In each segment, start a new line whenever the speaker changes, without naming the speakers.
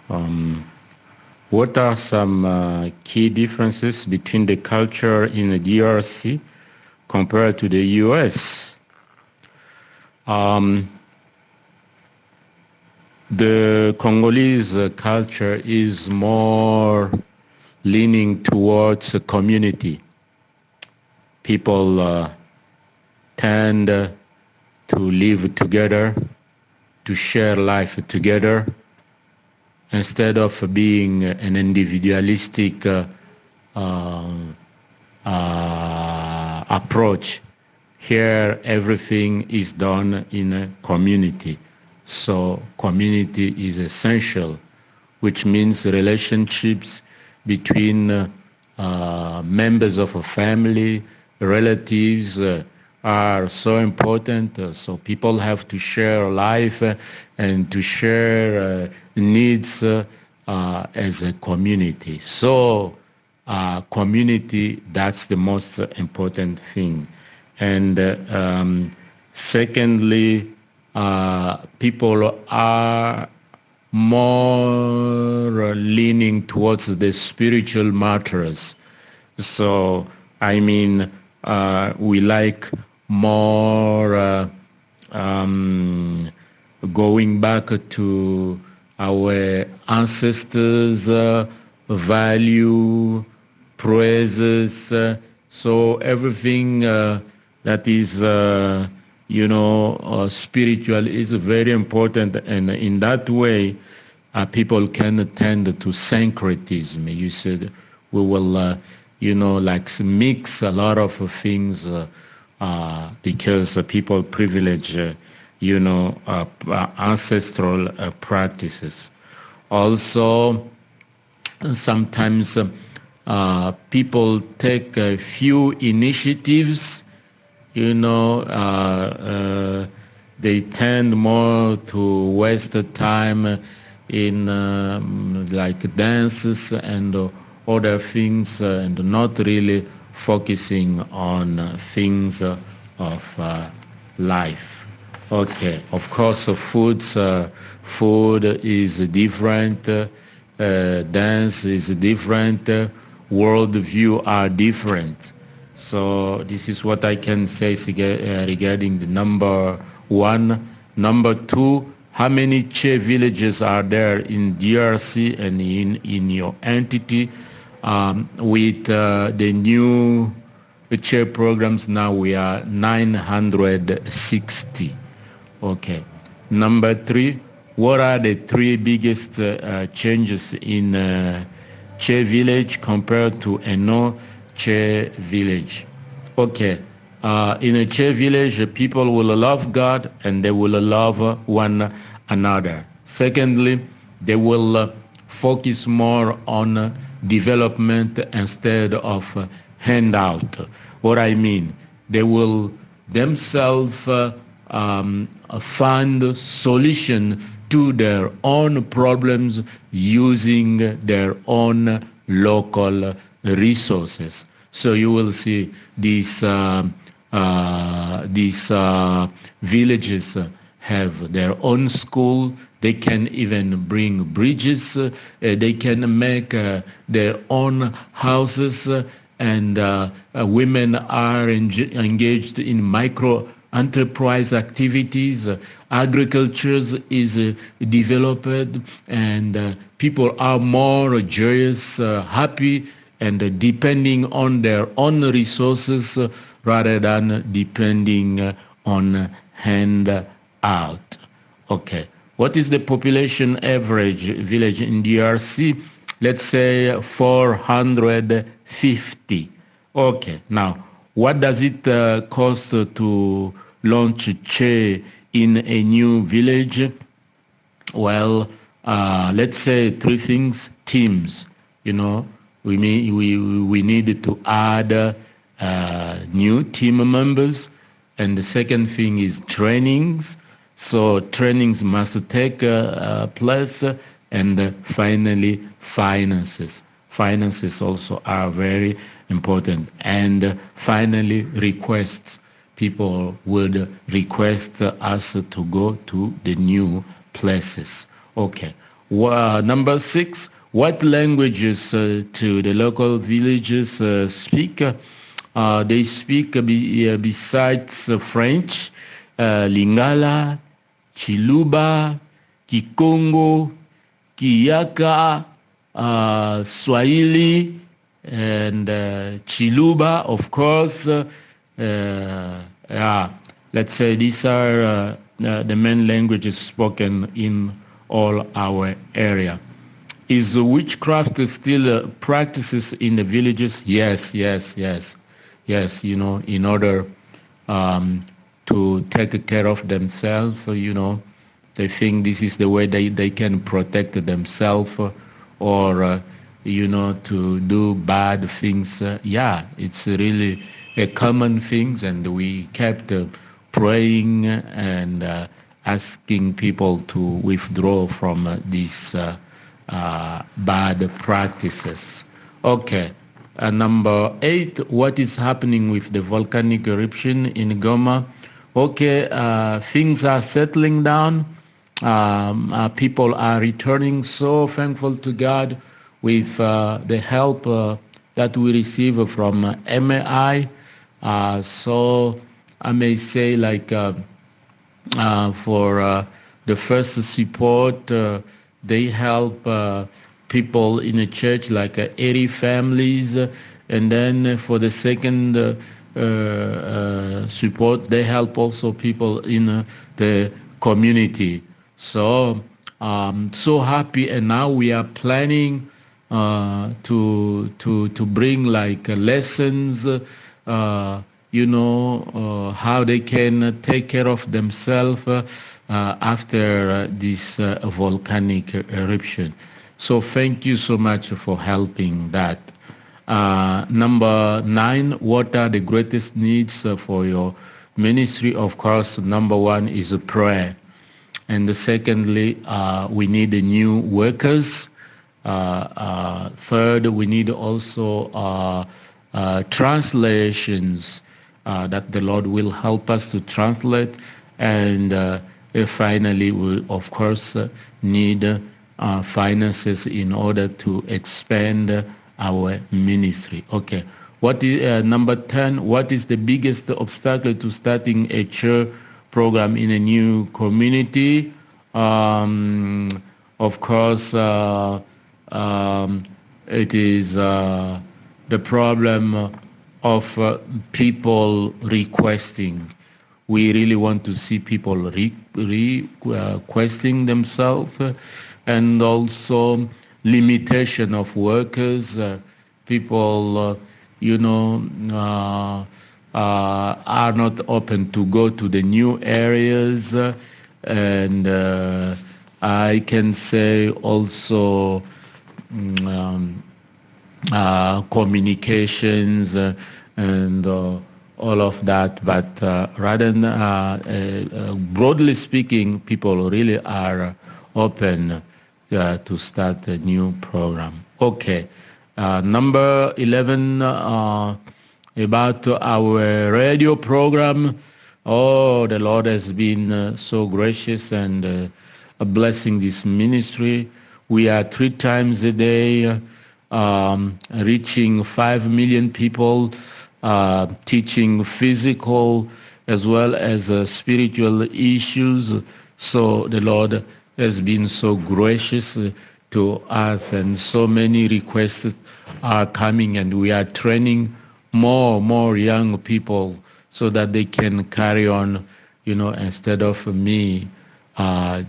What are some key differences between the culture in the DRC compared to the US? The Congolese culture is more leaning towards a community. People tend to live together, to share life together, instead of being an individualistic approach. Here, everything is done in a community. So community is essential, which means relationships between members of a family, relatives, are so important. So people have to share life and to share needs as a community. So community, that's the most important thing. And secondly, people are more leaning towards the spiritual matters. So, I mean, we like more going back to our ancestors' value, praises. So everything that is, spiritual is very important. And in that way, people can tend to syncretism. You said we will, like mix a lot of things because people privilege, ancestral practices. Also, sometimes people take a few initiatives, they tend more to waste time in like dances and other things and not really focusing on things of life. Okay, of course, food is different, dance is different, worldview are different. So this is what I can say regarding the number one. Number two, how many Che villages are there in DRC and in your entity? With the new Che programs now, we are 960. Okay. Number three, what are the three biggest changes in Che village compared to a no Che village? Okay. In a Che village, people will love God and they will love one another. Secondly, they will focus more on development instead of handout. What I mean, they will themselves find solution to their own problems using their own local resources. So you will see these villages have their own school. They can even bring bridges. They can make their own houses. And women are engaged in micro enterprise activities. Agriculture is developed, and people are more joyous, happy, and depending on their own resources rather than depending on handout. Okay. What is the population average village in DRC? Let's say 450. Okay. Now, what does it cost to launch Che in a new village? Well, let's say three things. Teams. We need to add new team members, and the second thing is trainings. So trainings must take place, and finally finances. Finances also are very important. And finally requests. People would request us to go to the new places. Okay. Number 6, what languages to the local villages speak? They speak besides French, Lingala, Chiluba, Kikongo, Kiyaka, Swahili, and Chiluba, of course. Let's say these are the main languages spoken in all our area. Is witchcraft still practices in the villages? Yes. You know, in order to take care of themselves, so, you know, they think this is the way they can protect themselves, or you know, to do bad things. It's really a common thing, and we kept praying and asking people to withdraw from these bad practices. Okay. Number 8, what is happening with the volcanic eruption in Goma? Okay, things are settling down. People are returning, so thankful to God with the help that we receive from MAI. So I may say, like, for the first support, they help people in a church, like 80 families, and then for the second support, they help also people in the community. So so happy, and now we are planning to bring like lessons, you know, how they can take care of themselves after this volcanic eruption. So thank you so much for helping that. Number 9, what are the greatest needs for your ministry? Of course, number 1 is a prayer. And secondly, we need new workers. Third, we need also translations that the Lord will help us to translate. And finally, we, of course, need finances in order to expand our ministry. Okay. What is number 10? What is the biggest obstacle to starting a church program in a new community? Of course, it is the problem of people requesting. We really want to see people requesting themselves, and also limitation of workers. People, you know, are not open to go to the new areas, and I can say also communications and all of that, but rather than, broadly speaking, people really are open to start a new program. Okay, number 11, about our radio program. Oh, the Lord has been so gracious and blessing this ministry. We are 3 times a day reaching 5 million people, teaching physical as well as spiritual issues. So the Lord has been so gracious to us, and so many requests are coming, and we are training more young people so that they can carry on, you know, instead of me,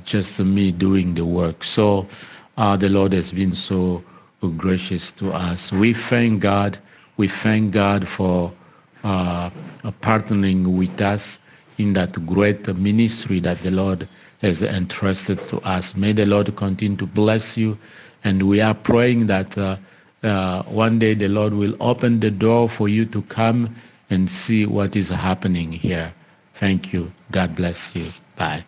just me doing the work. So the Lord has been so gracious to us. We thank God. We thank God for partnering with us in that great ministry that the Lord has entrusted to us. May the Lord continue to bless you. And we are praying that one day the Lord will open the door for you to come and see what is happening here. Thank you. God bless you. Bye.